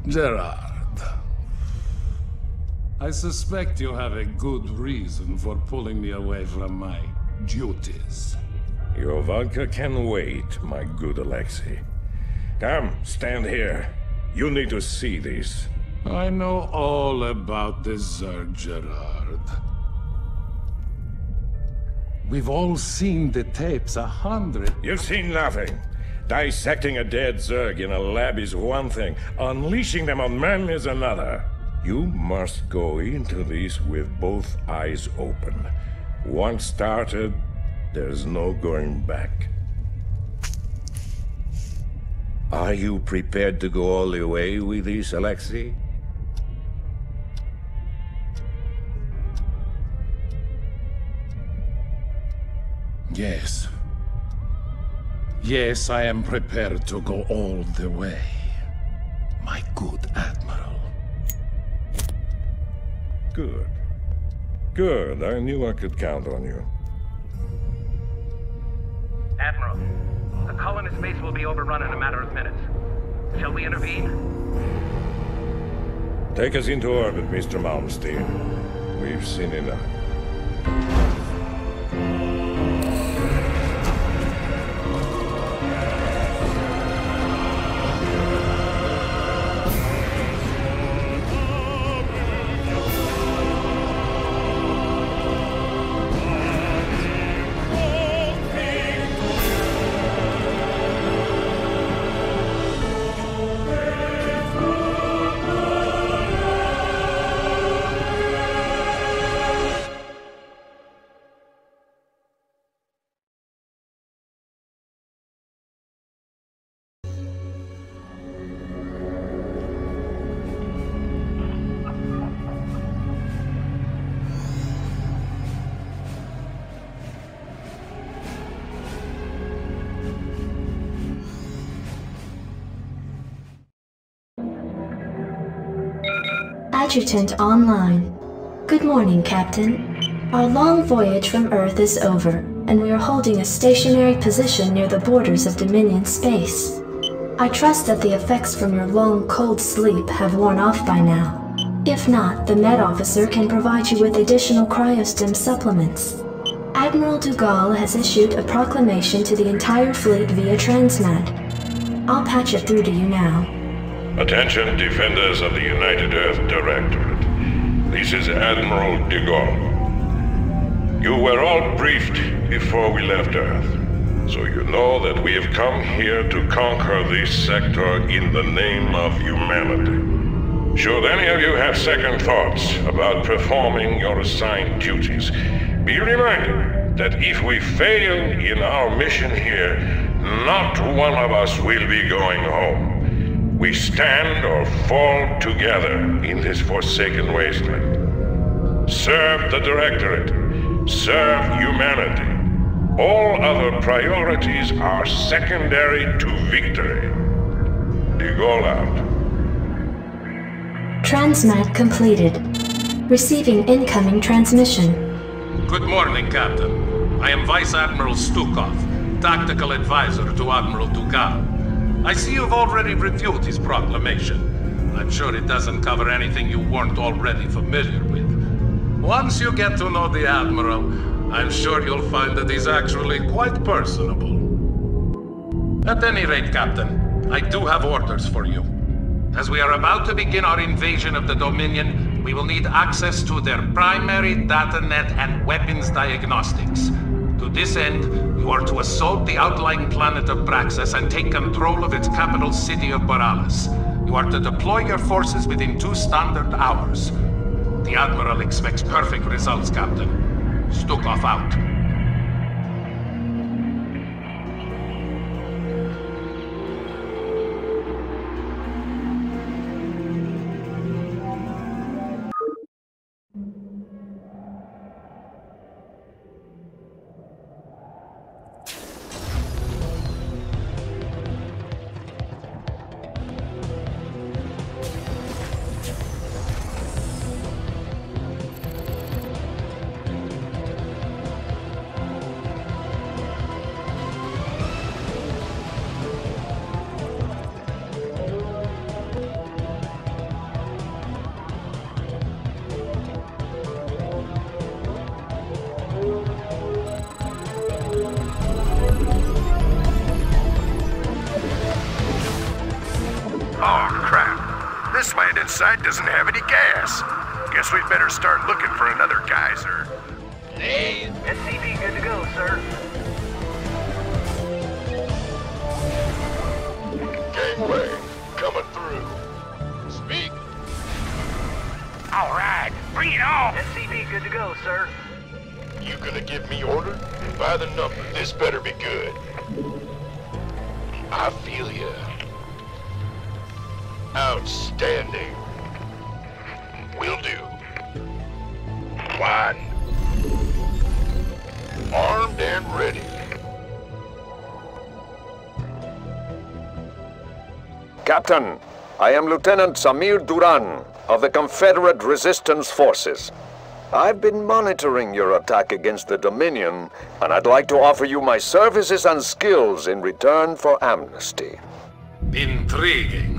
Gerard, I suspect you have a good reason for pulling me away from my duties. Your vodka can wait, my good Alexei. Come, stand here. You need to see this. I know all about the Zerg, Gerard. We've all seen the tapes 100... You've seen nothing. Dissecting a dead Zerg in a lab is one thing. Unleashing them on men is another. You must go into this with both eyes open. Once started, there's no going back. Are you prepared to go all the way with this, Alexei? Yes. Yes, I am prepared to go all the way, my good Admiral. Good. Good. I knew I could count on you. Admiral, the colonist base will be overrun in a matter of minutes. Shall we intervene? Take us into orbit, Mr. Malmsteen. We've seen enough. Adjutant online. Good morning, Captain. Our long voyage from Earth is over, and we are holding a stationary position near the borders of Dominion space. I trust that the effects from your long, cold sleep have worn off by now. If not, the Med Officer can provide you with additional cryostim supplements. Admiral Dugal has issued a proclamation to the entire fleet via Transmat. I'll patch it through to you now. Attention, defenders of the United Earth Directorate. This is Admiral de Gaulle. You were all briefed before we left Earth, so you know that we have come here to conquer this sector in the name of humanity. Should any of you have second thoughts about performing your assigned duties, be reminded that if we fail in our mission here, not one of us will be going home. We stand or fall together in this forsaken wasteland. Serve the Directorate. Serve humanity. All other priorities are secondary to victory. De Gaulle out. Transmat completed. Receiving incoming transmission. Good morning, Captain. I am Vice Admiral Stukov, Tactical Advisor to Admiral Dugal. I see you've already reviewed his proclamation. I'm sure it doesn't cover anything you weren't already familiar with. Once you get to know the Admiral, I'm sure you'll find that he's actually quite personable. At any rate, Captain, I do have orders for you. As we are about to begin our invasion of the Dominion, we will need access to their primary data net and weapons diagnostics. To this end, you are to assault the outlying planet of Braxis and take control of its capital city of Boralis. You are to deploy your forces within 2 standard hours. The Admiral expects perfect results, Captain. Stukov out. this landing site doesn't have any gas. Guess we'd better start looking for another geyser. Hey, SCV good to go, sir. Gangway, coming through. Speak. All right, bring it on. SCV good to go, sir. You gonna give me order? By the number, this better be good. I feel ya. Outstanding. Will do. One. Armed and ready. Captain, I am Lieutenant Samir Duran of the Confederate Resistance Forces. I've been monitoring your attack against the Dominion, and I'd like to offer you my services and skills in return for amnesty. Intriguing.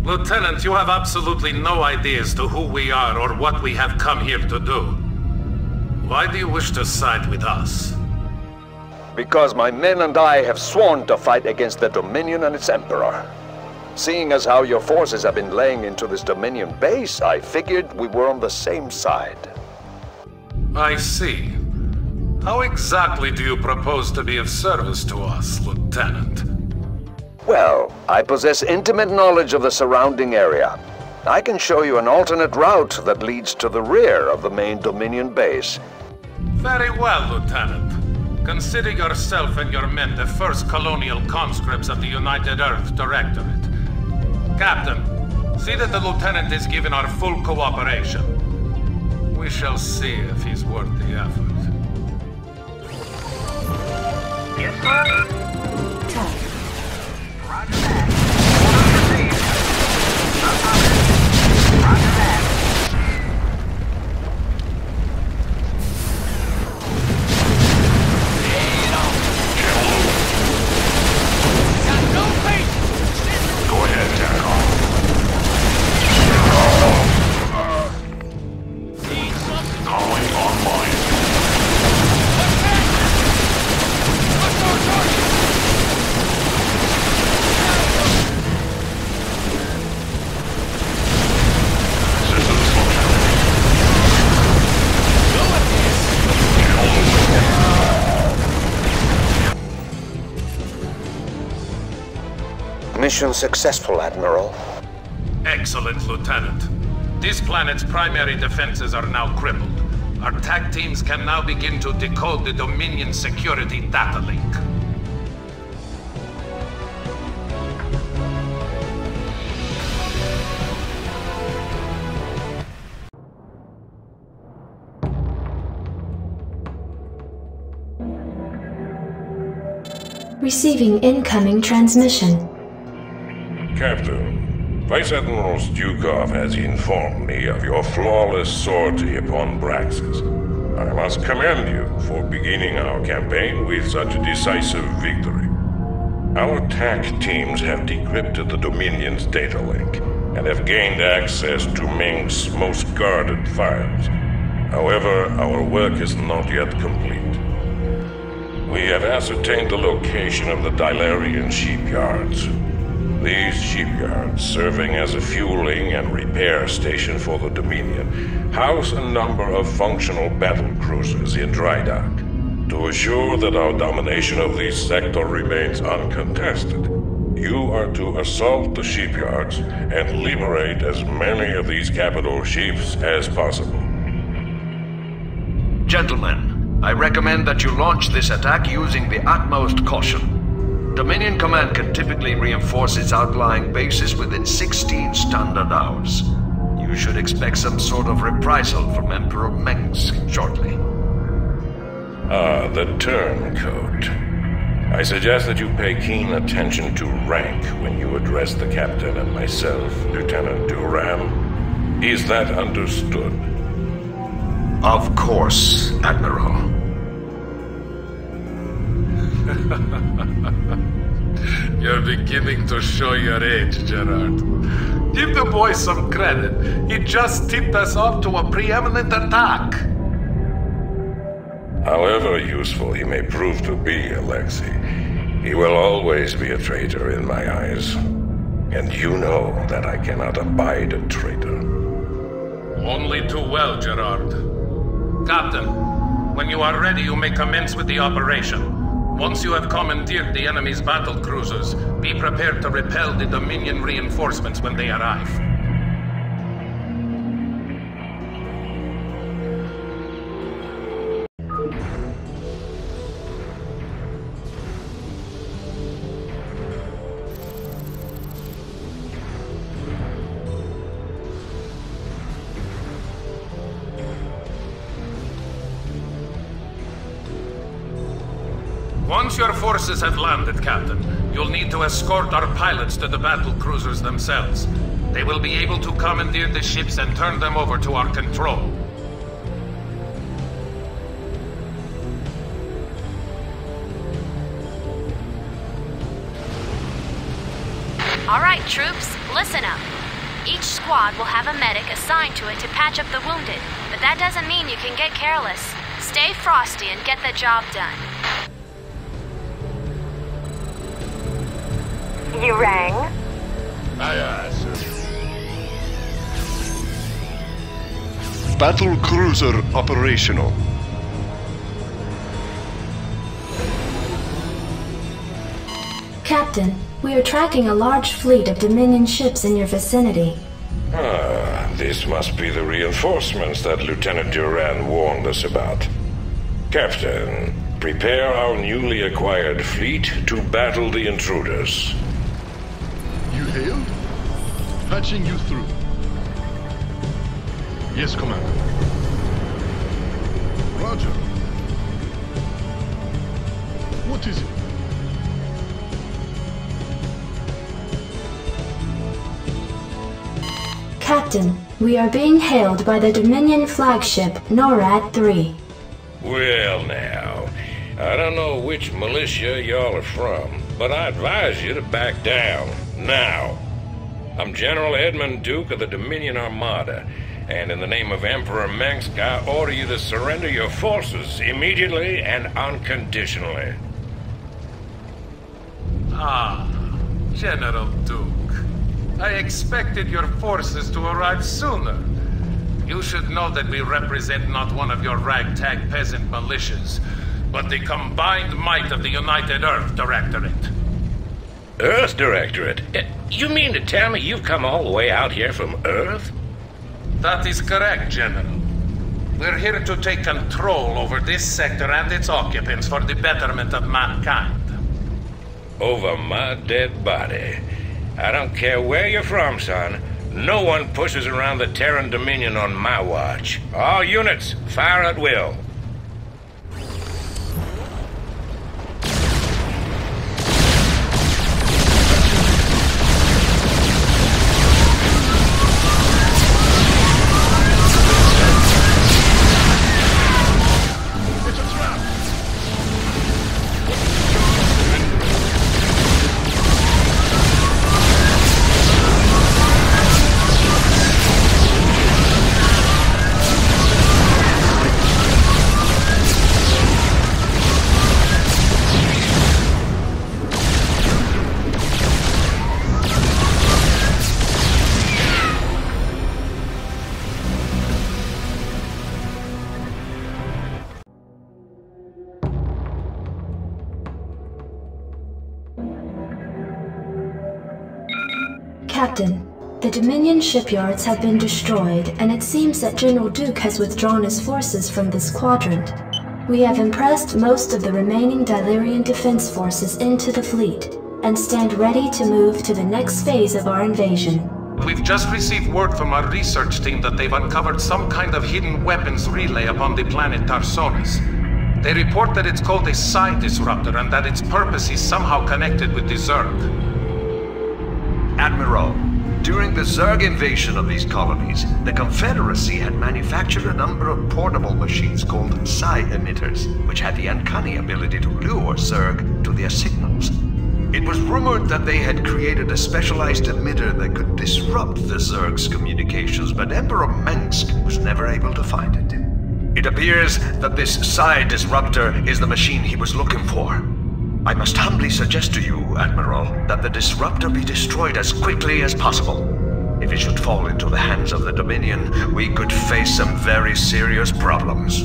Lieutenant, you have absolutely no idea as to who we are or what we have come here to do. Why do you wish to side with us? Because my men and I have sworn to fight against the Dominion and its Emperor. Seeing as how your forces have been laying into this Dominion base, I figured we were on the same side. I see. How exactly do you propose to be of service to us, Lieutenant? Well, I possess intimate knowledge of the surrounding area. I can show you an alternate route that leads to the rear of the main Dominion base. Very well, Lieutenant. Consider yourself and your men the first colonial conscripts of the United Earth Directorate. Captain, see that the Lieutenant is given our full cooperation. We shall see if he's worth the effort. Yes, sir. Track. Roger that. Order received. Affirmative. Roger that. Go ahead, Tackle. Calling online. Systems functioning. Mission successful, Admiral. Excellent, Lieutenant. This planet's primary defenses are now crippled. Our attack teams can now begin to decode the Dominion security data link. Receiving incoming transmission. Captain, Vice Admiral Stukov has informed me of your flawless sortie upon Braxis. I must commend you for beginning our campaign with such a decisive victory. Our attack teams have decrypted the Dominion's data link and have gained access to Ming's most guarded files. However, our work is not yet complete. We have ascertained the location of the Dilarian shipyards. These shipyards, serving as a fueling and repair station for the Dominion, house a number of functional battle cruisers in dry dock. To assure that our domination of this sector remains uncontested, you are to assault the shipyards and liberate as many of these capital ships as possible. Gentlemen, I recommend that you launch this attack using the utmost caution. Dominion Command can typically reinforce its outlying bases within 16 standard hours. You should expect some sort of reprisal from Emperor Meng shortly. Ah, the turncoat. I suggest that you pay keen attention to rank when you address the captain and myself, Lieutenant Duran. Is that understood? Of course, Admiral. You're beginning to show your age, Gerard. Give the boy some credit. He just tipped us off to a preeminent attack. However useful he may prove to be, Alexei, he will always be a traitor in my eyes. And you know that I cannot abide a traitor. Only too well, Gerard. Captain, when you are ready, you may commence with the operation. Once you have commandeered the enemy's battle cruisers, be prepared to repel the Dominion reinforcements when they arrive. Once your forces have landed, Captain, you'll need to escort our pilots to the battle cruisers themselves. They will be able to commandeer the ships and turn them over to our control. All right, troops, listen up. Each squad will have a medic assigned to it to patch up the wounded, but that doesn't mean you can get careless. Stay frosty and get the job done. You rang? Aye, aye, sir. Battle cruiser operational. Captain, we are tracking a large fleet of Dominion ships in your vicinity. Ah, this must be the reinforcements that Lieutenant Duran warned us about. Captain, prepare our newly acquired fleet to battle the intruders. You hailed? Patching you through. Yes, Commander. Roger. What is it? Captain, we are being hailed by the Dominion flagship NORAD 3. Well now, I don't know which militia y'all are from, but I advise you to back down, now. I'm General Edmund Duke of the Dominion Armada, and in the name of Emperor Mengsk, I order you to surrender your forces immediately and unconditionally. Ah, General Duke. I expected your forces to arrive sooner. You should know that we represent not one of your ragtag peasant militias, but the combined might of the United Earth Directorate. Earth Directorate? You mean to tell me you've come all the way out here from Earth? That is correct, General. We're here to take control over this sector and its occupants for the betterment of mankind. Over my dead body. I don't care where you're from, son. No one pushes around the Terran Dominion on my watch. All units, fire at will. Captain, the Dominion shipyards have been destroyed, and it seems that General Duke has withdrawn his forces from this quadrant. We have impressed most of the remaining Dilerian defense forces into the fleet, and stand ready to move to the next phase of our invasion. We've just received word from our research team that they've uncovered some kind of hidden weapons relay upon the planet Tarsonis. They report that it's called a psi disruptor and that its purpose is somehow connected with the Zerg. Admiral, during the Zerg invasion of these colonies, the Confederacy had manufactured a number of portable machines called psi emitters, which had the uncanny ability to lure Zerg to their signals. It was rumored that they had created a specialized emitter that could disrupt the Zerg's communications, but Emperor Mengsk was never able to find it. It appears that this psi disruptor is the machine he was looking for. I must humbly suggest to you, Admiral, that the disruptor be destroyed as quickly as possible. If it should fall into the hands of the Dominion, we could face some very serious problems.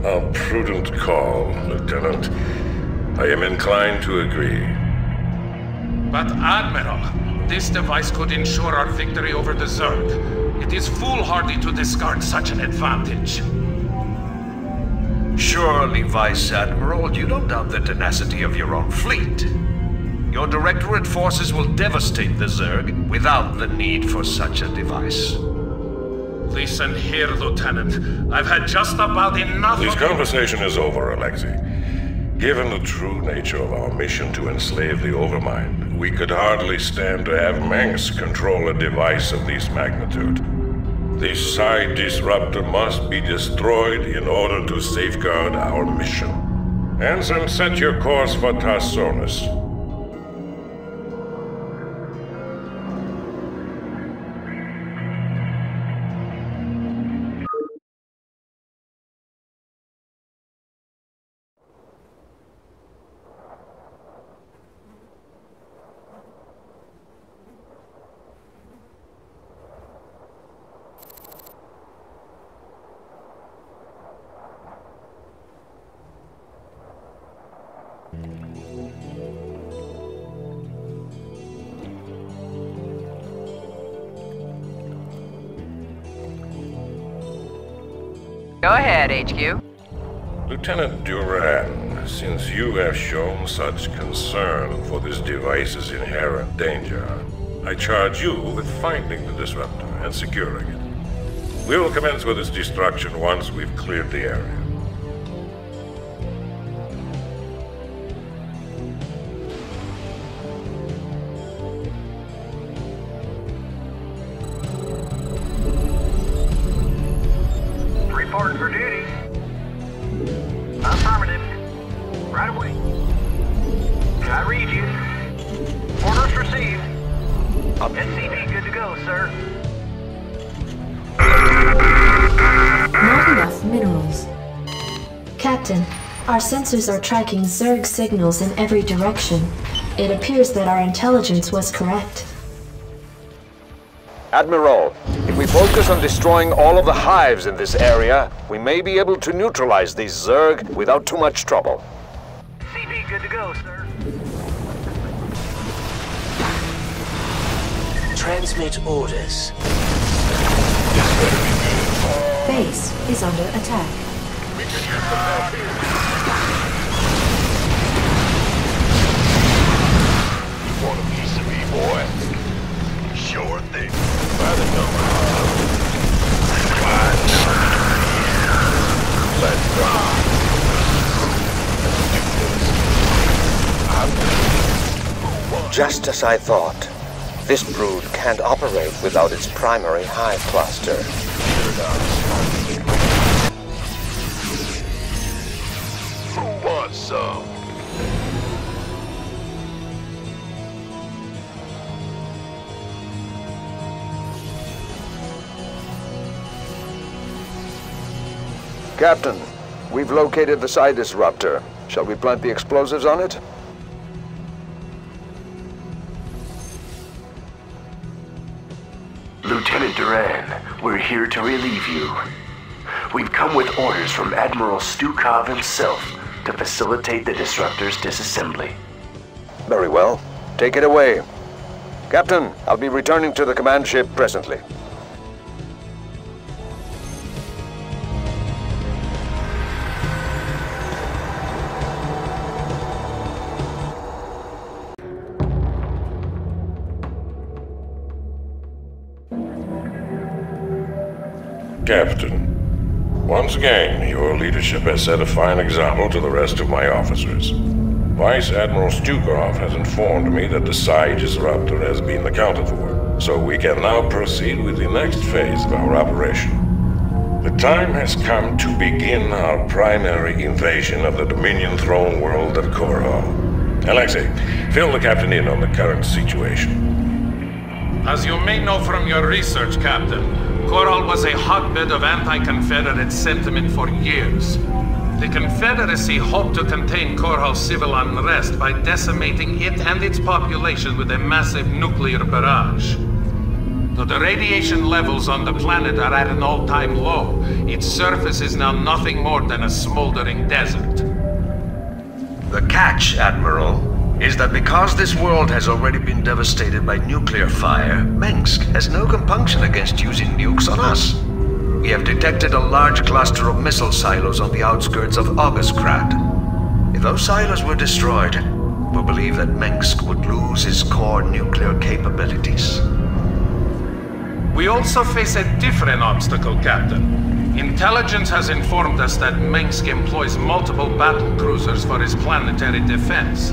A prudent call, Lieutenant. I am inclined to agree. But Admiral, this device could ensure our victory over the Zerg. It is foolhardy to discard such an advantage. Surely, Vice Admiral, you don't doubt the tenacity of your own fleet. Your Directorate forces will devastate the Zerg without the need for such a device. Listen here, Lieutenant. I've had just about enough This of... conversation is over, Alexei. Given the true nature of our mission to enslave the Overmind, we could hardly stand to have Manx control a device of this magnitude. This Psi disruptor must be destroyed in order to safeguard our mission. Anson, set your course for Tarsonis. Go ahead, HQ. Lieutenant Duran, since you have shown such concern for this device's inherent danger, I charge you with finding the disruptor and securing it. We will commence with its destruction once we've cleared the area. Reporting for duty. Affirmative. Right away. Can I read you? Orders received. SCP good to go, sir. Not enough minerals. Captain, our sensors are tracking Zerg signals in every direction. It appears that our intelligence was correct. Admiral, if we focus on destroying all of the hives in this area, we may be able to neutralize these Zerg without too much trouble. CP good to go, sir. Transmit orders. Base is under attack. Want a piece of me, boy? Sure thing. By the number. Let's go. Just as I thought. This brood can't operate without its primary hive cluster. Who wants some? Captain, we've located the Psi disruptor. Shall we plant the explosives on it? Lieutenant Duran, we're here to relieve you. We've come with orders from Admiral Stukov himself to facilitate the disruptor's disassembly. Very well. Take it away. Captain, I'll be returning to the command ship presently. Captain, once again, your leadership has set a fine example to the rest of my officers. Vice Admiral Stukov has informed me that the Psi disruptor has been accounted for, so we can now proceed with the next phase of our operation. The time has come to begin our primary invasion of the Dominion throne world of Korhal. Alexei, fill the captain in on the current situation. As you may know from your research, Captain, Korhal was a hotbed of anti-Confederate sentiment for years. The Confederacy hoped to contain Korhal's civil unrest by decimating it and its population with a massive nuclear barrage. Though the radiation levels on the planet are at an all-time low, its surface is now nothing more than a smoldering desert. The catch, Admiral, is that because this world has already been devastated by nuclear fire, Minsk has no compunction against using nukes on us. We have detected a large cluster of missile silos on the outskirts of Augustgrad. If those silos were destroyed, we believe that Minsk would lose its core nuclear capabilities. We also face a different obstacle, Captain. Intelligence has informed us that Minsk employs multiple battle cruisers for his planetary defense.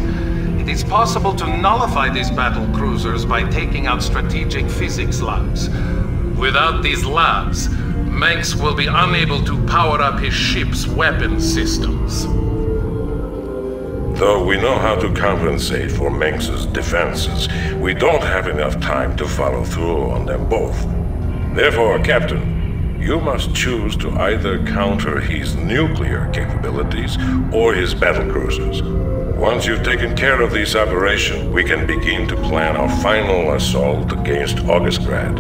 It is possible to nullify these battle cruisers by taking out strategic physics labs. Without these labs, Minsk will be unable to power up his ship's weapon systems. Though we know how to compensate for Minsk's defenses, we don't have enough time to follow through on them both. Therefore, Captain, you must choose to either counter his nuclear capabilities or his battlecruisers. Once you've taken care of this operation, we can begin to plan our final assault against Augustgrad.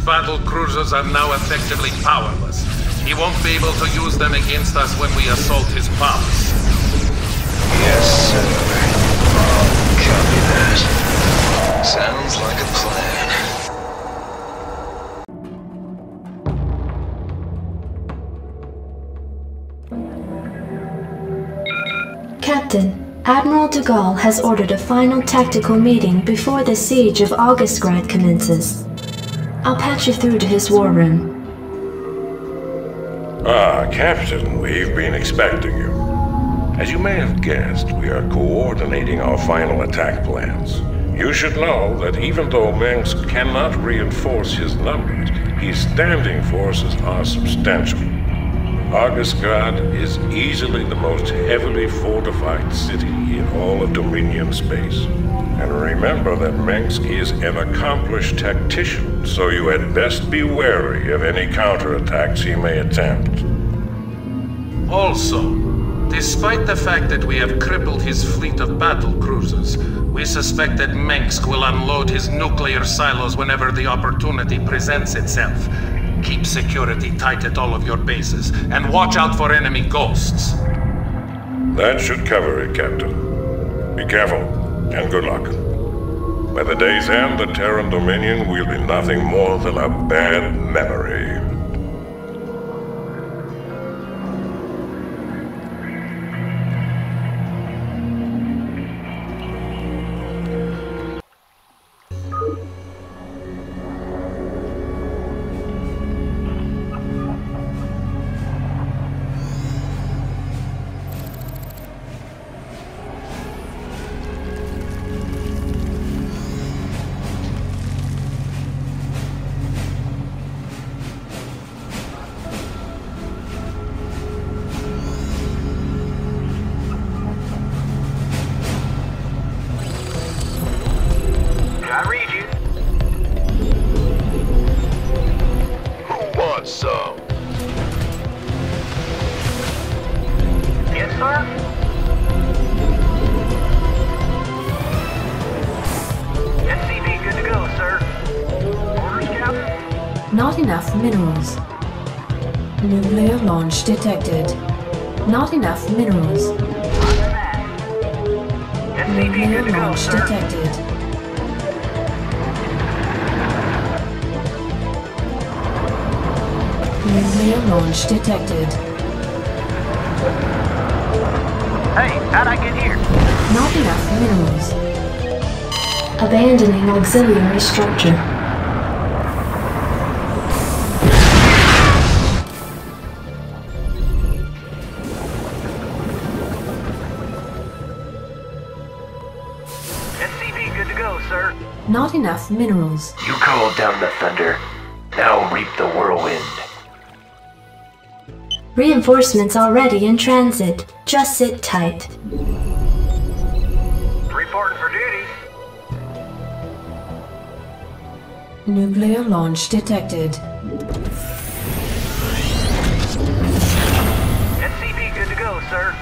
Battle cruisers are now effectively powerless. He won't be able to use them against us when we assault his palace. Yes, sir. Copy that. Sounds like a plan. Captain, Admiral de Gaulle has ordered a final tactical meeting before the siege of Augustgrad commences. I'll patch you through to his war room. Captain, we've been expecting you. As you may have guessed, we are coordinating our final attack plans. You should know that even though Minsk cannot reinforce his numbers, his standing forces are substantial. Augustgrad is easily the most heavily fortified city in all of Dominion space. And remember that Minsk is an accomplished tactician, so you had best be wary of any counterattacks he may attempt. Also, despite the fact that we have crippled his fleet of battle cruisers, we suspect that Minsk will unload his nuclear silos whenever the opportunity presents itself. Keep security tight at all of your bases, and watch out for enemy ghosts. That should cover it, Captain. Be careful, and good luck. By the day's end, the Terran Dominion will be nothing more than a bad memory. Not enough minerals. Nuclear launch detected. Not enough minerals. Nuclear launch detected. Nuclear launch detected. Hey, how'd I get here? Not enough minerals. Abandoning auxiliary structure. SCP good to go, sir. Not enough minerals. You called down the thunder. Now reap the whirlwind. Reinforcements already in transit. Just sit tight. Reporting for duty. Nuclear launch detected. SCP good to go, sir.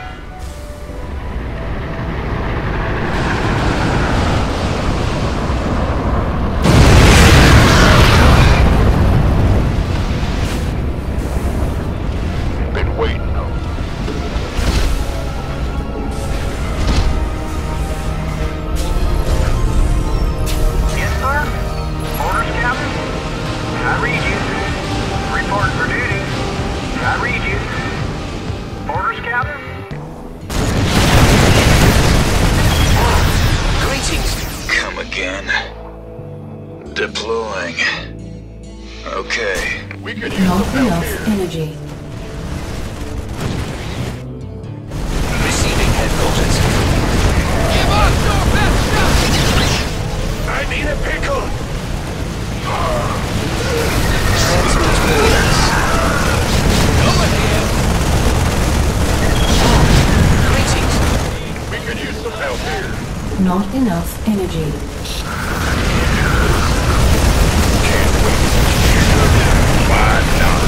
Been waiting. Yes, sir. Orders, Captain. I read you. Report for duty. I read you. Orders, Captain. Greetings. Come again. Deploying. Okay. We could use Not some help enough here. energy. Receiving headquarters. Give us your best shot! I need a pickle! Transmit orders. Over here! Greetings. We could use some help here. Not enough energy. Can't wait. Why not?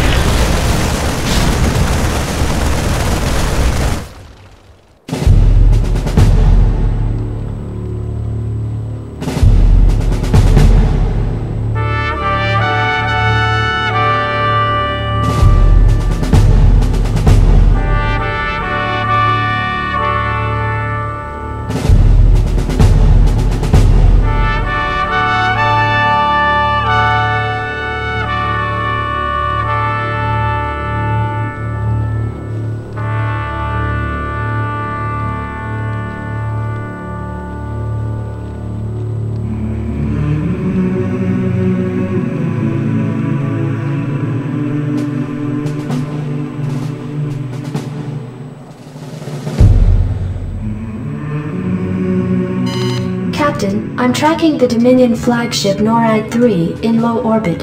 Captain, I'm tracking the Dominion flagship NORAD-3 in low orbit.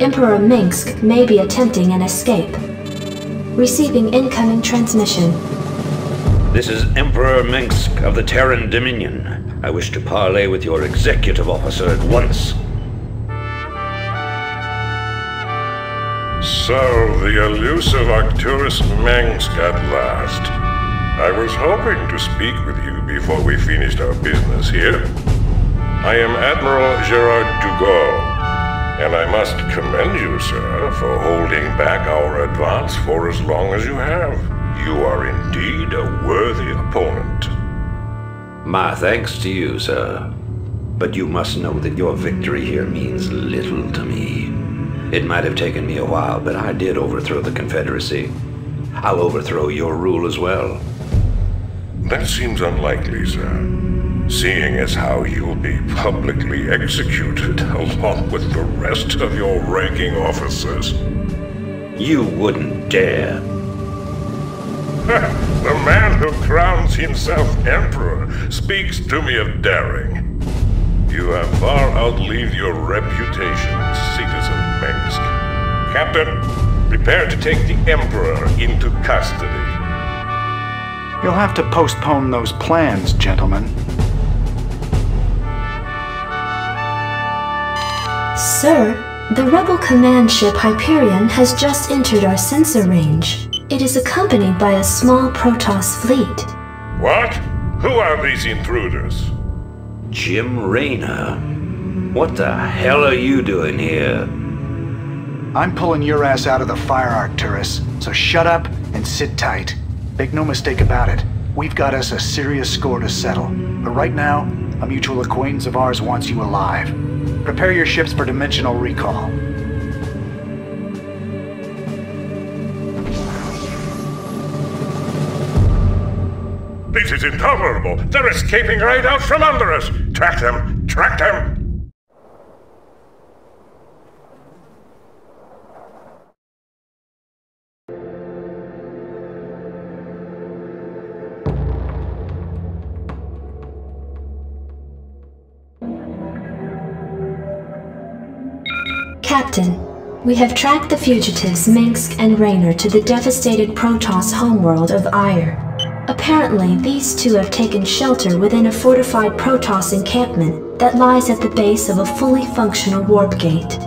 Emperor Minsk may be attempting an escape. Receiving incoming transmission. This is Emperor Minsk of the Terran Dominion. I wish to parley with your executive officer at once. So, the elusive Arcturus Minsk at last. I was hoping to speak with you before we finished our business here. I am Admiral Gerard Dugard, and I must commend you, sir, for holding back our advance for as long as you have. You are indeed a worthy opponent. My thanks to you, sir. But you must know that your victory here means little to me. It might have taken me a while, but I did overthrow the Confederacy. I'll overthrow your rule as well. That seems unlikely, sir. Seeing as how you'll be publicly executed along with the rest of your ranking officers. You wouldn't dare. The man who crowns himself emperor speaks to me of daring. You have far outlived your reputation, citizen Minsk. Captain, prepare to take the emperor into custody. You'll have to postpone those plans, gentlemen. Sir, the rebel command ship Hyperion has just entered our sensor range. It is accompanied by a small Protoss fleet. What? Who are these intruders? Jim Raynor? What the hell are you doing here? I'm pulling your ass out of the fire, Arcturus, so shut up and sit tight. Make no mistake about it, we've got us a serious score to settle. But right now, a mutual acquaintance of ours wants you alive. Prepare your ships for dimensional recall. This is intolerable! They're escaping right out from under us! Track them! Track them! Captain, we have tracked the fugitives Minsk and Raynor to the devastated Protoss homeworld of Ire. Apparently, these two have taken shelter within a fortified Protoss encampment that lies at the base of a fully functional warp gate.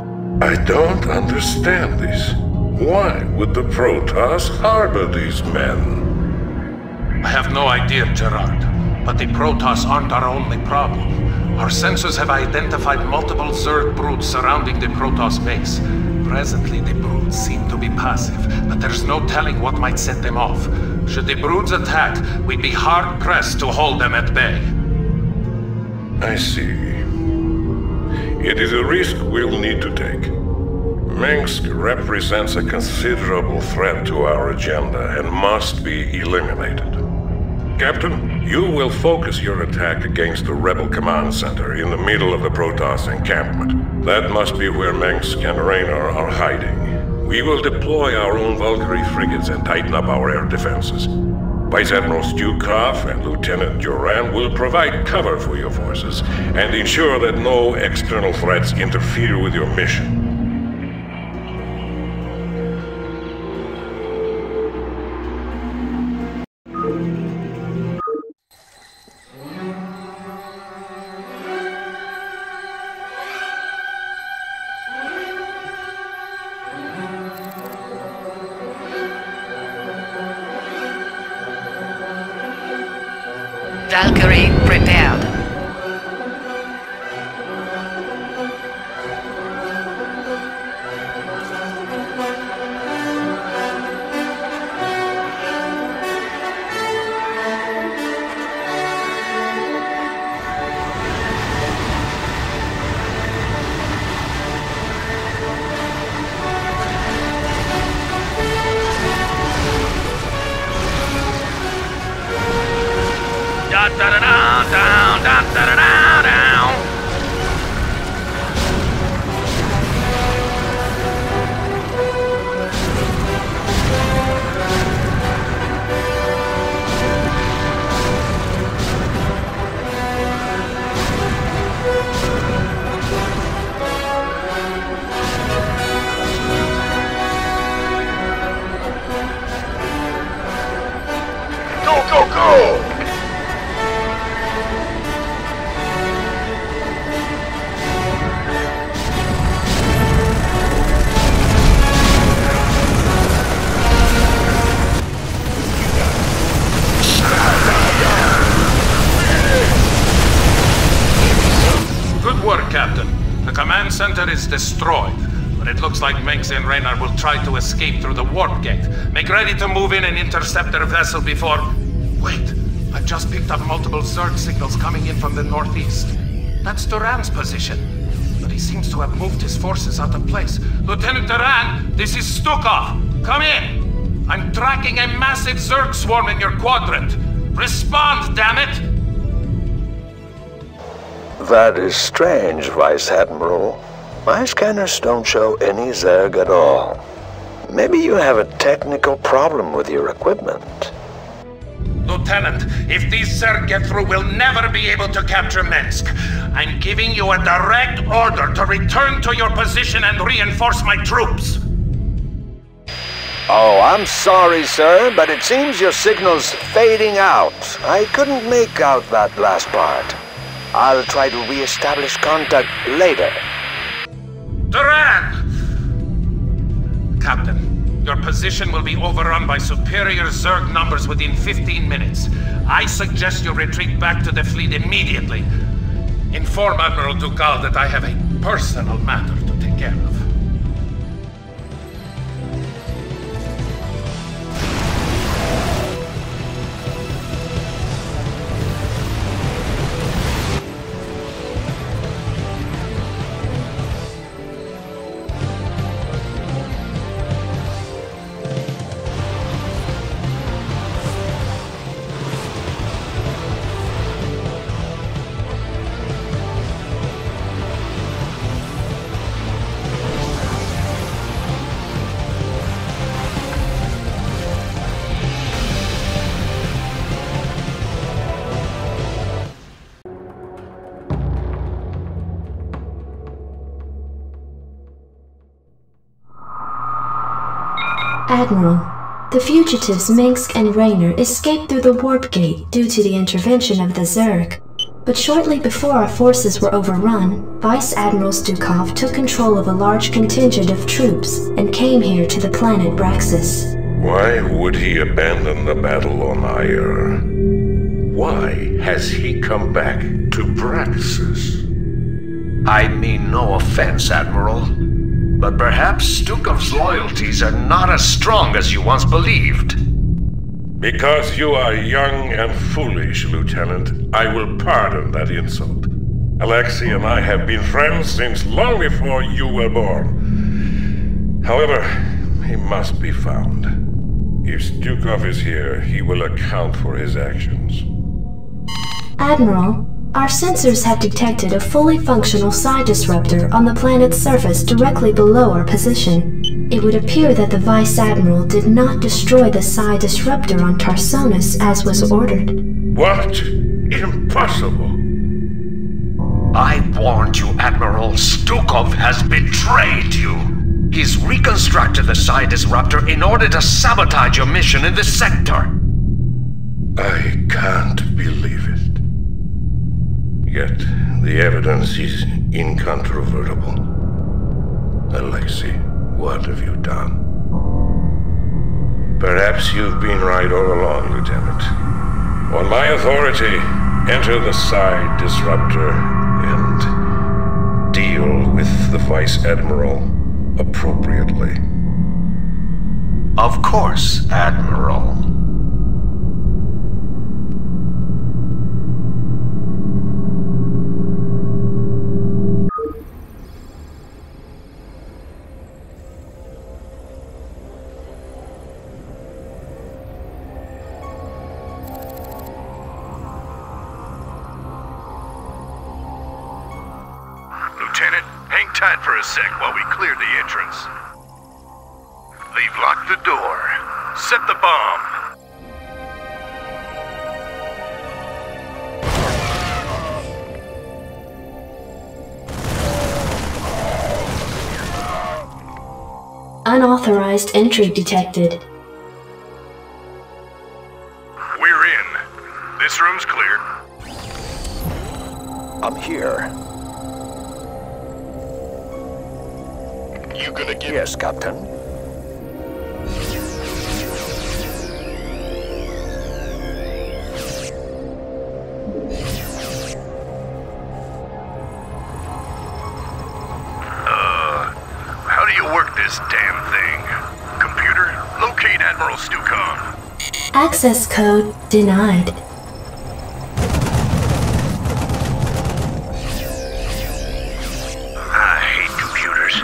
I don't understand this. Why would the Protoss harbor these men? I have no idea, Gerard. But the Protoss aren't our only problem. Our sensors have identified multiple Zerg broods surrounding the Protoss base. Presently, the broods seem to be passive, but there's no telling what might set them off. Should the broods attack, we'd be hard-pressed to hold them at bay. I see. It is a risk we'll need to take. Minsk represents a considerable threat to our agenda and must be eliminated. Captain, you will focus your attack against the Rebel Command Center in the middle of the Protoss encampment. That must be where Minsk and Raynor are hiding. We will deploy our own Valkyrie frigates and tighten up our air defenses. Vice Admiral Stukov and Lieutenant Duran will provide cover for your forces and ensure that no external threats interfere with your mission. Valkyrie prepared. Center is destroyed, but it looks like Minsk and Raynor will try to escape through the warp gate. Make ready to move in and intercept their vessel before... Wait, I've just picked up multiple Zerg signals coming in from the northeast. That's Duran's position, but he seems to have moved his forces out of place. Lieutenant Duran, this is Stukov. Come in. I'm tracking a massive Zerg swarm in your quadrant. Respond, damn it! That is strange, Vice Admiral. My scanners don't show any Zerg at all. Maybe you have a technical problem with your equipment. Lieutenant, if these Zerg get through, we'll never be able to capture Minsk. I'm giving you a direct order to return to your position and reinforce my troops. Oh, I'm sorry, sir, but it seems your signal's fading out. I couldn't make out that last part. I'll try to re-establish contact later. Duran! Captain, your position will be overrun by superior Zerg numbers within 15 minutes. I suggest you retreat back to the fleet immediately. Inform Admiral Dugal that I have a personal matter to take care of. Admiral, the fugitives Minsk and Raynor escaped through the warp gate due to the intervention of the Zerg. But shortly before our forces were overrun, Vice Admiral Stukov took control of a large contingent of troops and came here to the planet Braxis. Why would he abandon the battle on Aiur? Why has he come back to Braxis? I mean no offense, Admiral, but perhaps Stukov's loyalties are not as strong as you once believed. Because you are young and foolish, Lieutenant, I will pardon that insult. Alexei and I have been friends since long before you were born. However, he must be found. If Stukov is here, he will account for his actions. Admiral, our sensors have detected a fully functional psi disruptor on the planet's surface directly below our position. It would appear that the Vice Admiral did not destroy the psi disruptor on Tarsonis as was ordered. What? Impossible! I warned you, Admiral. Stukov has betrayed you. He's reconstructed the psi disruptor in order to sabotage your mission in this sector. I can't believe it. Yet, the evidence is incontrovertible. Alexei, what have you done? Perhaps you've been right all along, Lieutenant. On my authority, enter the psi disruptor and deal with the Vice Admiral appropriately. Of course, Admiral. Lieutenant, hang tight for a sec while we clear the entrance. They've locked the door. Set the bomb. Unauthorized entry detected. We're in. This room's clear. I'm here. You gonna get... Yes, Captain. How do you work this damn thing? Computer, locate Admiral Stukov. Access code denied. I hate computers.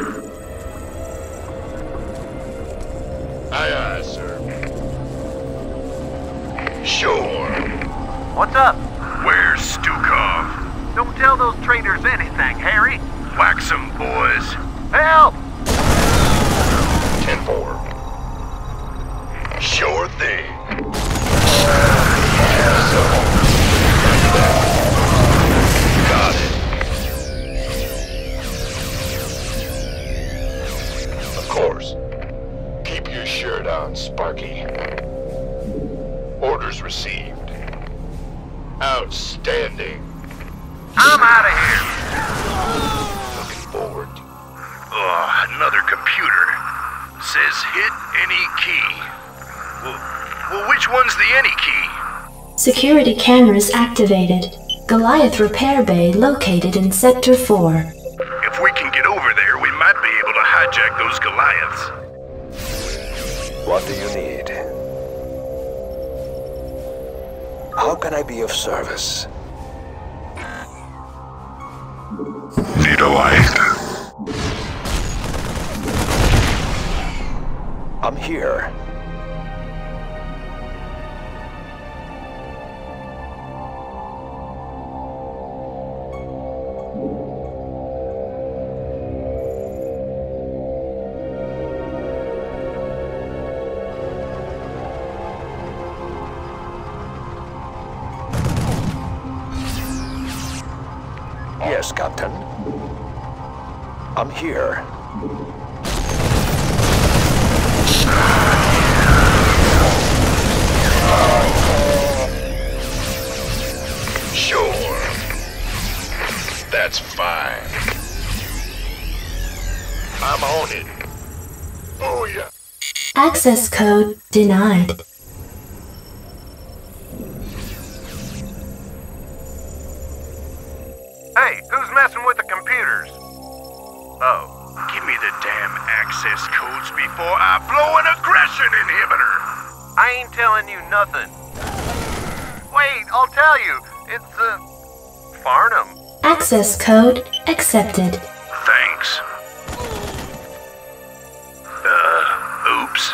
Aye, aye, sir. Sure. What's up? Where's Stukov? Don't tell those traitors anything, Harry. Wax 'em, boys. Help! 10-4. Sure thing. Got it. Of course. Keep your shirt on, Sparky. Orders received. Outstanding. I'm out of here. Looking forward. Oh, another computer. Says hit any key. Well, which one's the any key? Security cameras activated. Goliath Repair Bay located in Sector 4. If we can get over there, we might be able to hijack those Goliaths. What do you need? How can I be of service? Need a light? I'm here. Yes, Captain. I'm here. Sure. That's fine. I'm on it. Oh, yeah. Access code denied. Hey, who's messing with the computers? Oh. Give me the damn access codes before I blow an aggression inhibitor. I ain't telling you nothing. Wait, I'll tell you. It's, Farnham. Access code accepted. Thanks. Oops.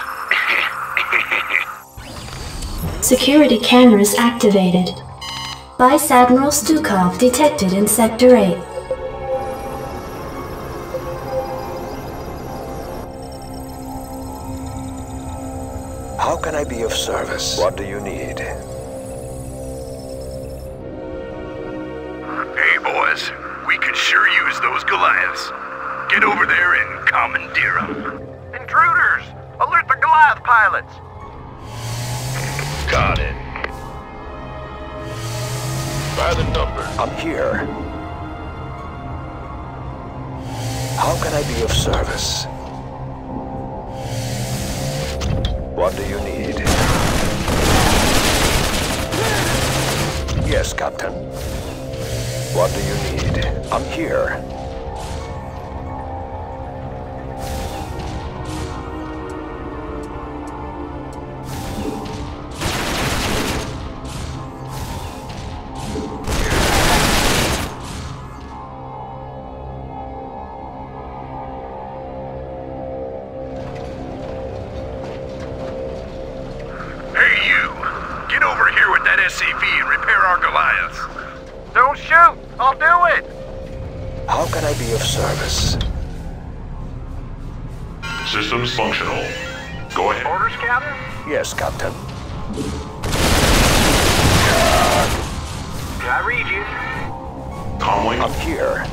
Security cameras activated. Vice Admiral Stukov detected in Sector 8. How can I be of service? What do you need? Hey, boys. We could sure use those Goliaths. Get over there and commandeer them. Intruders! Alert the Goliath pilots! Got it. By the number. I'm here. How can I be of service? What do you need? Yes, Captain. What do you need? I'm here. SCV and repair our Goliaths. Don't shoot! I'll do it! How can I be of service? Systems functional. Go ahead. Orders, Captain? Yes, Captain. Did I read you? Comlink. I'm here.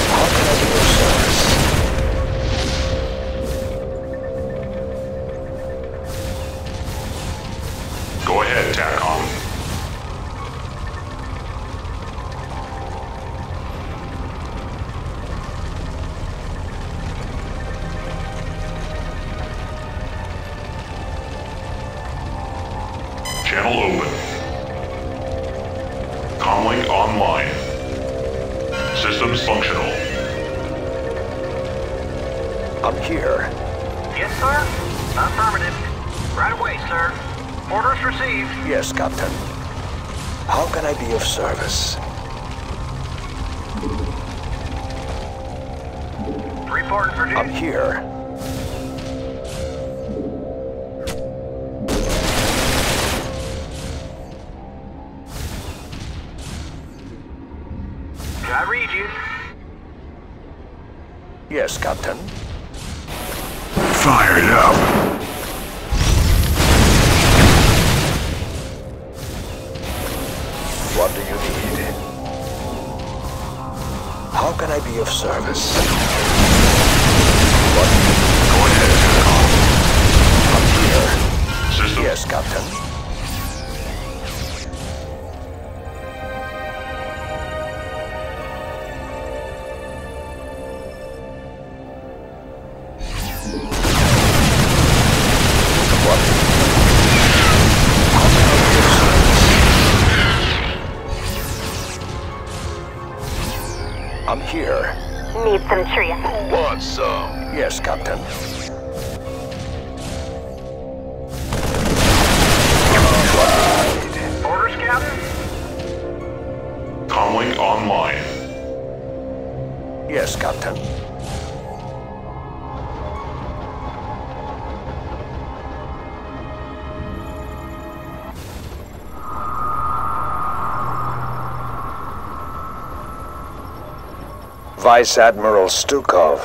How can I be of service? Go ahead, TACOM. Channel open. Comlink online. Systems functional. I'm here. Yes, sir? Affirmative. Right away, sir. Orders received. Yes, Captain. How can I be of service? Reporting for duty. I'm here. Did I read you? Yes, Captain. Fired up. What do you need? How can I be of service? What? Go ahead, TACOM. I'm here. System. Yes, Captain. I'm here. Need some trees. Want some? Yes, Captain. Orders, Captain? Comlink online. Yes, Captain. Vice Admiral Stukov,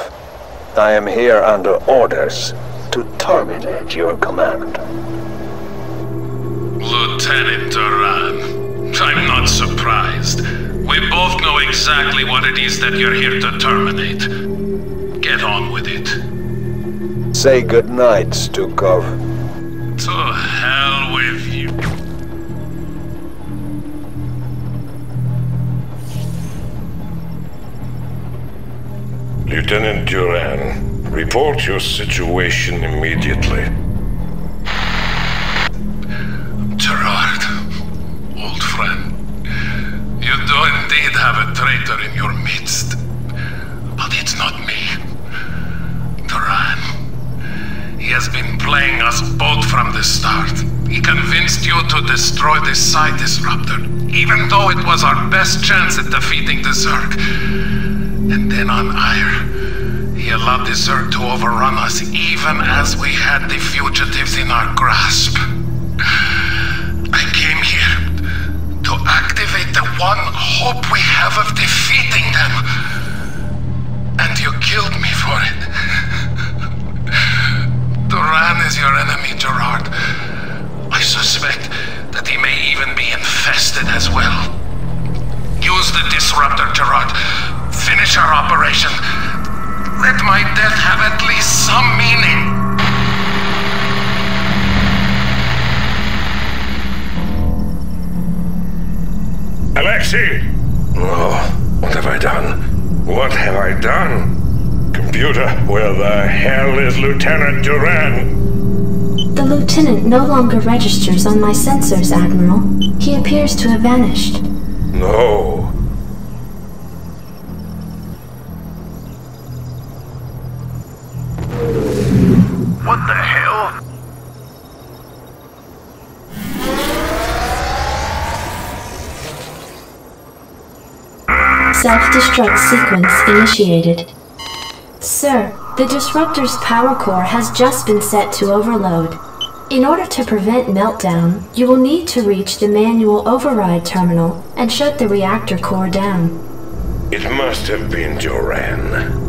I am here under orders to terminate your command. Lieutenant Duran, I'm not surprised. We both know exactly what it is that you're here to terminate. Get on with it. Say goodnight, Stukov. To hell with you. Lieutenant Duran, report your situation immediately. Gerard, old friend, you do indeed have a traitor in your midst. But it's not me. Duran. He has been playing us both from the start. He convinced you to destroy the Psi Disruptor, even though it was our best chance at defeating the Zerg. And then on Ire, he allowed the Zerg to overrun us even as we had the fugitives in our grasp. I came here to activate the one hope we have of defeating them. And you killed me for it. Duran is your enemy, Gerard. I suspect that he may even be infested as well. Use the disruptor, Gerard. Finish our operation. Let my death have at least some meaning. Alexei! Oh, what have I done? What have I done? Computer, where the hell is Lieutenant Duran? The lieutenant no longer registers on my sensors, Admiral. He appears to have vanished. No. What the hell? Self-destruct sequence initiated. Sir, the disruptor's power core has just been set to overload. In order to prevent meltdown, you will need to reach the manual override terminal and shut the reactor core down. It must have been Duran.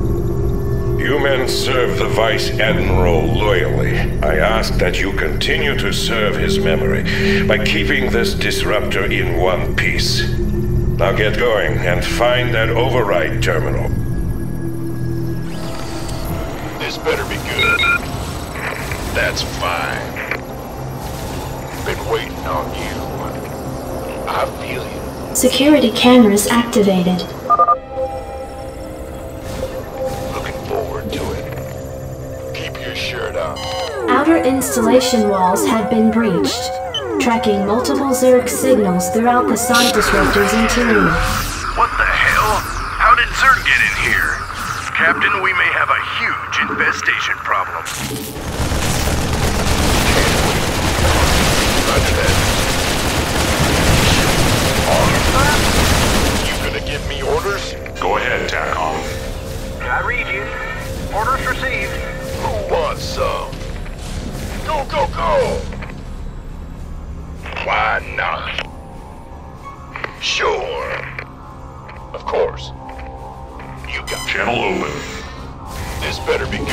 You men serve the Vice Admiral loyally. I ask that you continue to serve his memory by keeping this disruptor in one piece. Now get going and find that override terminal. This better be good. That's fine. Been waiting on you. I feel you. Security cameras activated. Looking forward to it. Keep your shirt on. Outer installation walls have been breached, tracking multiple Zerg signals throughout the Psi Disruptor's interior. What the hell? How did Zerg get in here? Captain, we may have a huge infestation problem. Roger that. You gonna give me orders? Go ahead, TACOM. I read you. Orders received. Who wants some? Go, go, go! Why not? Sure. Of course. You got channel open. This better be good.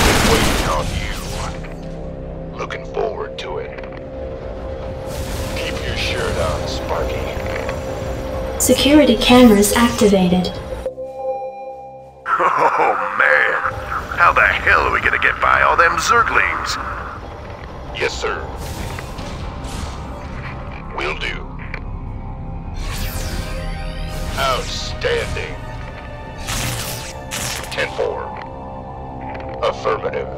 Been waiting on you. Looking forward to it. Keep your shirt on, Sparky. Security cameras activated. Oh, man. How the hell are we gonna get by all them Zerglings? Yes, sir. Will do. Outstanding. 10-4. Affirmative.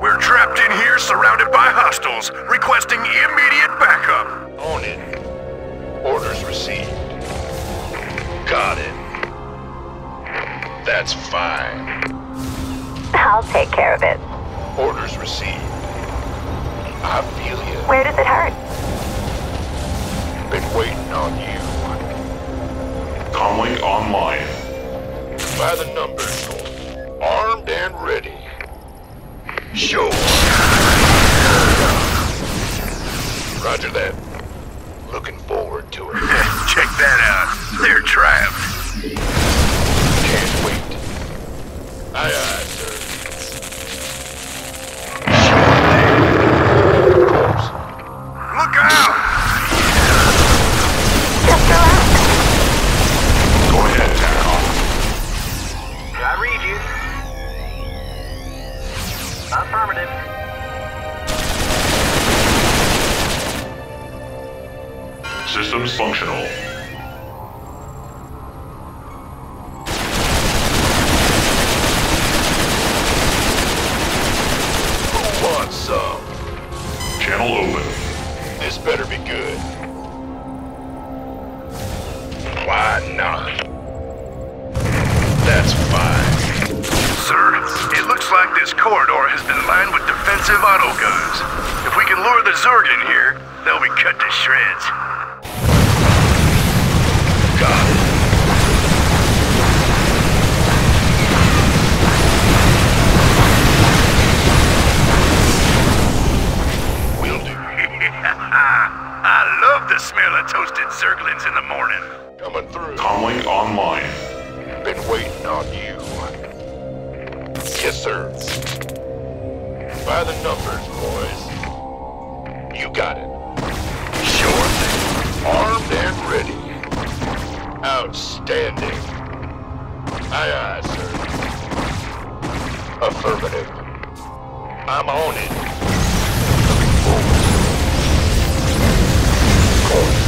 We're trapped in here, surrounded by hostiles, requesting immediate backup. On it. Orders received. Got it. That's fine. I'll take care of it. Orders received. I feel you. Where does it hurt? Been waiting on you. Comlink online. By the numbers. Armed and ready. Sure. Roger that. Looking forward to it. Check that out. They're trapped. Can't wait. Aye, aye, sir. Sure thing. Systems functional. Who wants some? Channel open. This better be good. Why not? That's fine. Sir, it looks like this corridor has been lined with defensive autoguns. If we can lure the Zerg in here, they'll be cut to shreds. Got it. Will do. I love the smell of toasted Zerglings in the morning. Coming through. Comlink online. Been waiting on you. Yes, sir. By the numbers, boys. You got it. Sure thing. Armed and ready. Outstanding. Aye, aye, sir. Affirmative. I'm on it. Looking forward. Of course.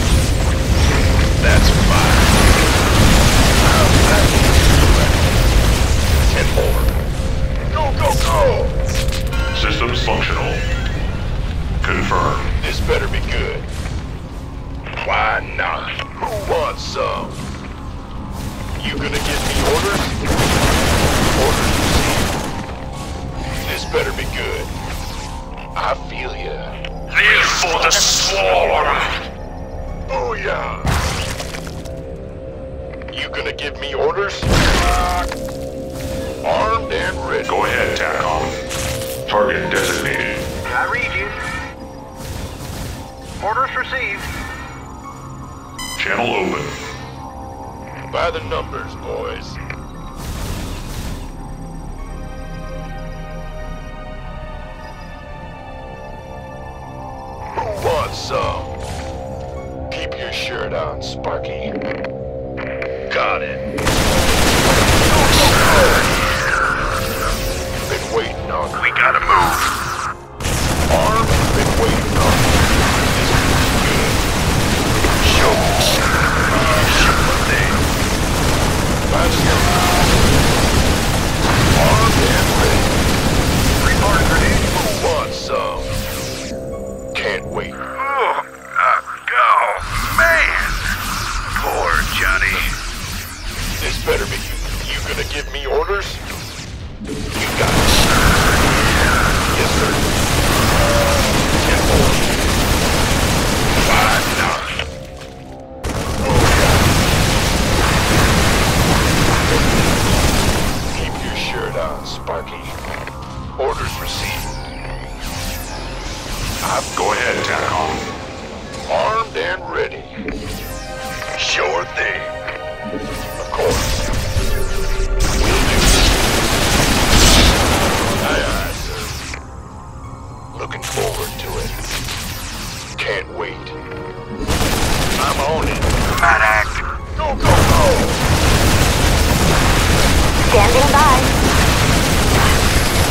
That's fine. I'll back you. 10 more. Go, go, go! Systems functional. Confirmed. This better be good. Why not? Who wants some? You gonna give me orders? Orders received. This better be good. I feel ya. Live for the Swarm! Booyah! You gonna give me orders? Armed and ready. Go ahead, TACOM. Target designated. I read you. Orders received. Channel open. By the numbers, boys. Who wants some? Keep your shirt on, Sparky. Got it. Been waiting on. We gotta move. Armed, been waiting on. This is good. Show me. Shoot my thing. By the armed and ready. Report grenade. Who wants some? Can't wait. Oh, man. Poor Johnny. This better be. You gonna give me orders? You got it. Yes, sir. 10 more. Why not? Keep your shirt on, Sparky. Orders received. Go ahead, TACOM. Armed and ready. Sure thing. Of course. Aye, aye, sir. Looking forward to it. Can't wait. I'm on it. Bad act. Go, go, go! Standing by.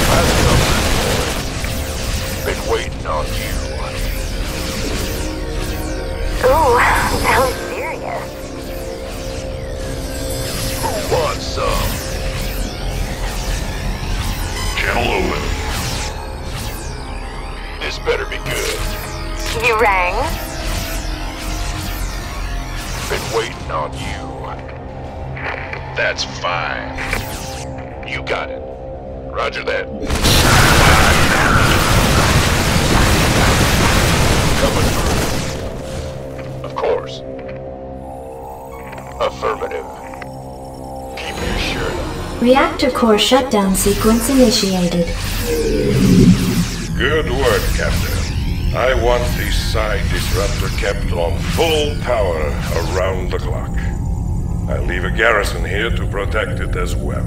By the numbers, boys. Been waiting on you. Ooh, sounds serious. Who wants some? Channel open. This better be good. You rang? Been waiting on you. That's fine. You got it. Roger that. Coming through. Of course. Affirmative. Keep your shirt on. Reactor core shutdown sequence initiated. Good work, Captain. I want the side disruptor kept on full power around the clock. I'll leave a garrison here to protect it as well.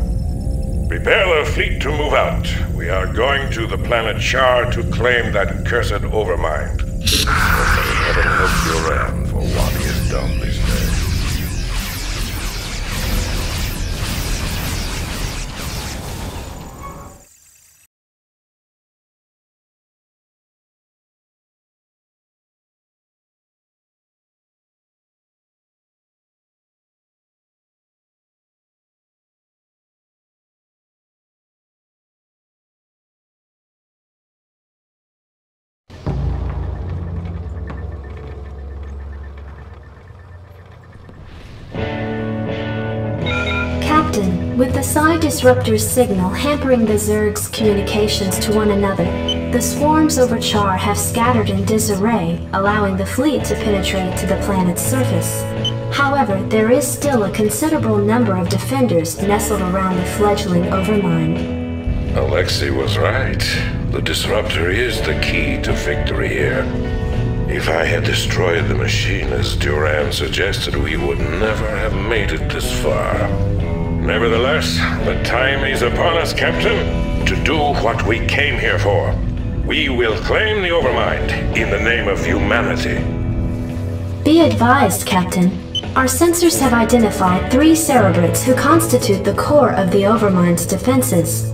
Prepare the fleet to move out. We are going to the planet Char to claim that cursed overmind. May heaven help your Ram for what he has done this day. With the Psi Disruptor's signal hampering the Zerg's communications to one another, the swarms over Char have scattered in disarray, allowing the fleet to penetrate to the planet's surface. However, there is still a considerable number of defenders nestled around the fledgling Overmind. Alexei was right. The Disruptor is the key to victory here. If I had destroyed the machine as Duran suggested, we would never have made it this far. Nevertheless, the time is upon us, Captain, to do what we came here for. We will claim the Overmind in the name of humanity. Be advised, Captain. Our sensors have identified 3 Cerebrates who constitute the core of the Overmind's defenses.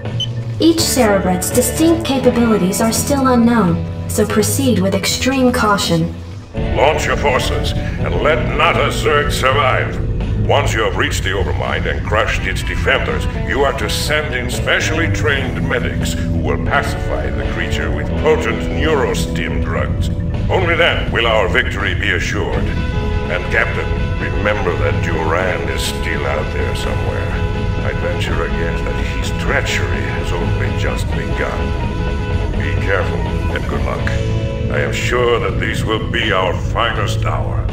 Each Cerebrate's distinct capabilities are still unknown, so proceed with extreme caution. Launch your forces, and let not a Zerg survive. Once you have reached the Overmind and crushed its defenders, you are to send in specially trained medics who will pacify the creature with potent neurostim drugs. Only then will our victory be assured. And Captain, remember that Duran is still out there somewhere. I'd venture a guess that his treachery has only just begun. Be careful, and good luck. I am sure that this will be our finest hour.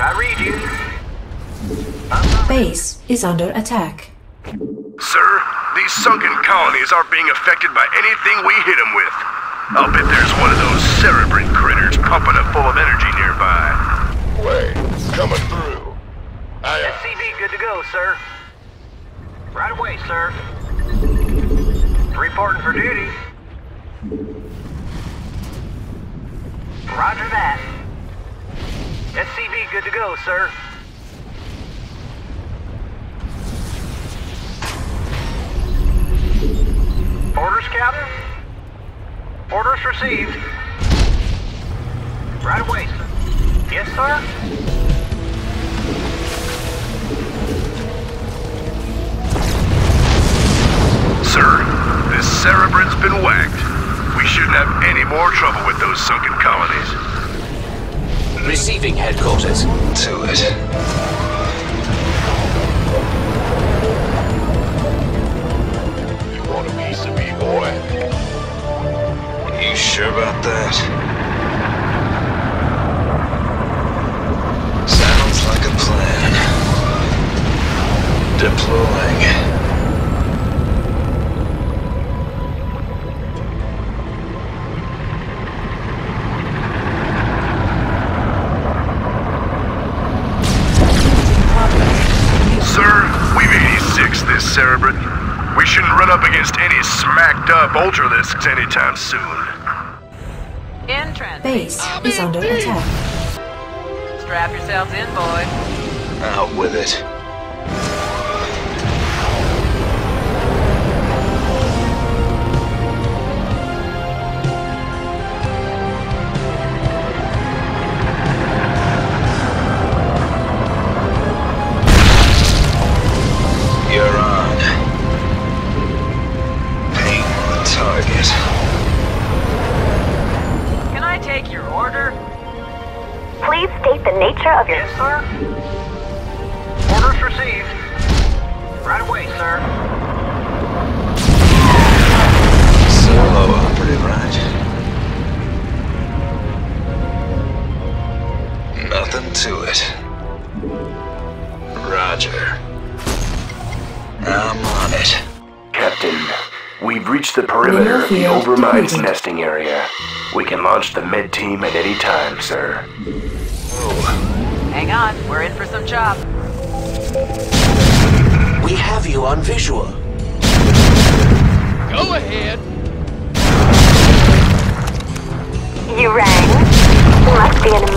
I read you. Base is under attack. Sir, these sunken colonies are being affected by anything we hit them with. I'll bet there's one of those cerebrate critters pumping it full of energy nearby. Wait, coming through. SCV good to go, sir. Right away, sir. Reporting for duty. Roger that. SCV good to go, sir. Orders, Captain? Orders received. Right away, sir. Yes, sir? Sir, this Cerebrate's been whacked. We shouldn't have any more trouble with those sunken colonies. Receiving headquarters. To it. You want a piece of me, boy? You sure about that? Sounds like a plan. Deploying. Cerebrate. We shouldn't run up against any smacked-up Ultralisks anytime soon. Base is under attack. Strap yourselves in, boys. Out with it. You're on. Paint the target. Can I take your order? Please state the nature of your... Yes, sir. Orders received. Right away, sir. Solo operative, right? Nothing to it. Roger. I'm on it. Captain, we've reached the perimeter of the Overmind's nesting area. We can launch the med team at any time, sir. Oh. Hang on, we're in for some chop. We have you on visual. Go ahead.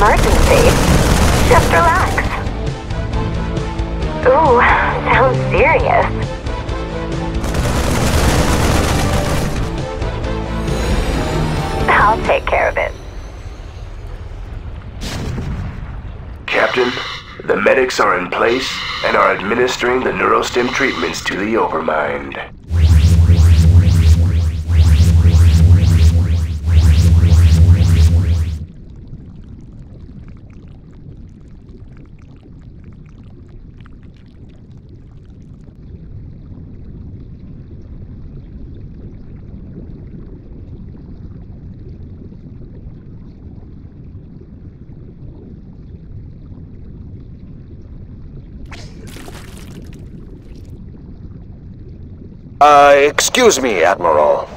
emergency. Just relax. Ooh, sounds serious. I'll take care of it. Captain, the medics are in place and are administering the neurostim treatments to the Overmind. Excuse me, Admiral,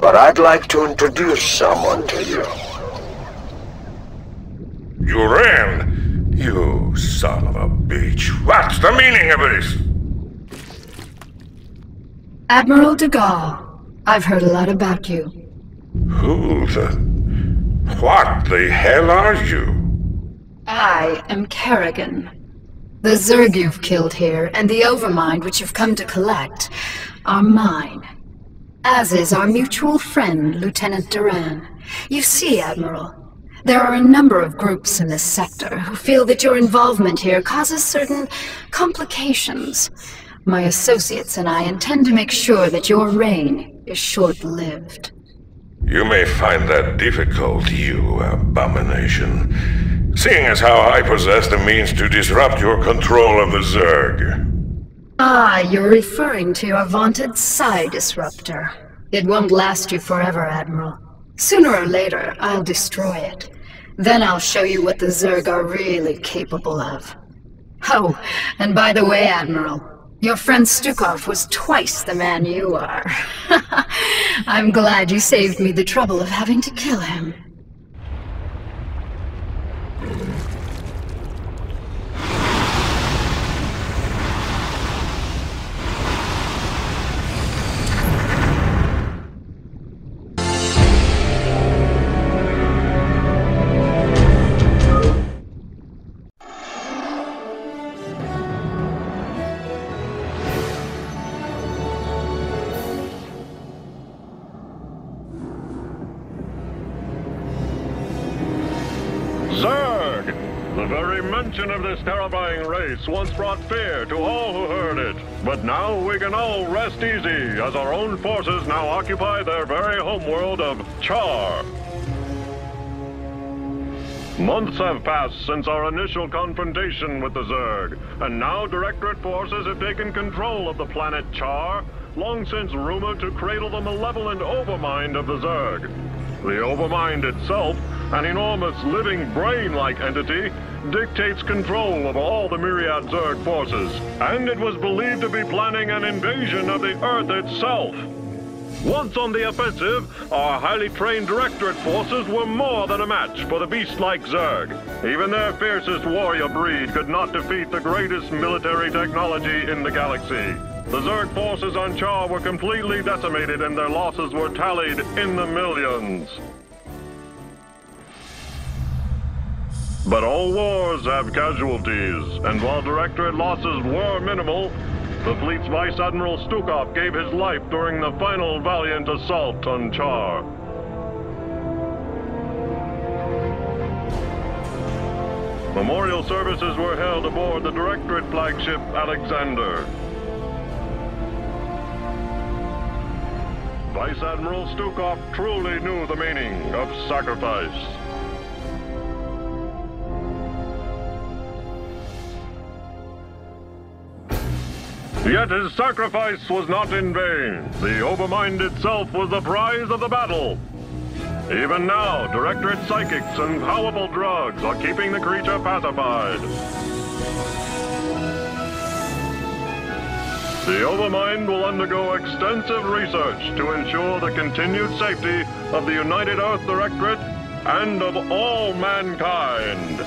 but I'd like to introduce someone to you. You ran? You son of a bitch. What's the meaning of this? Admiral de Gaulle, I've heard a lot about you. What the hell are you? I am Kerrigan. The Zerg you've killed here, and the Overmind which you've come to collect, are mine. As is our mutual friend, Lieutenant Duran. You see, Admiral, there are a number of groups in this sector who feel that your involvement here causes certain complications. My associates and I intend to make sure that your reign is short-lived. You may find that difficult, you abomination. Seeing as how I possess the means to disrupt your control of the Zerg. Ah, you're referring to your vaunted Psi Disruptor. It won't last you forever, Admiral. Sooner or later, I'll destroy it. Then I'll show you what the Zerg are really capable of. Oh, and by the way, Admiral, your friend Stukov was twice the man you are. I'm glad you saved me the trouble of having to kill him. Zerg! The very mention of this terrifying race once brought fear to all who heard it. But now we can all rest easy, as our own forces now occupy their very homeworld of Char. Months have passed since our initial confrontation with the Zerg, and now Directorate forces have taken control of the planet Char, long since rumored to cradle the malevolent Overmind of the Zerg. The Overmind itself, an enormous living brain-like entity, dictates control of all the myriad Zerg forces, and it was believed to be planning an invasion of the Earth itself. Once on the offensive, our highly trained Directorate forces were more than a match for the beast-like Zerg. Even their fiercest warrior breed could not defeat the greatest military technology in the galaxy. The Zerg forces on Char were completely decimated and their losses were tallied in the millions. But all wars have casualties, and while Directorate losses were minimal, the fleet's Vice Admiral Stukov gave his life during the final valiant assault on Char. Memorial services were held aboard the Directorate flagship Alexander. Vice Admiral Stukov truly knew the meaning of sacrifice. Yet his sacrifice was not in vain. The Overmind itself was the prize of the battle. Even now, Directorate psychics and powerful drugs are keeping the creature pacified. The Overmind will undergo extensive research to ensure the continued safety of the United Earth Directorate and of all mankind.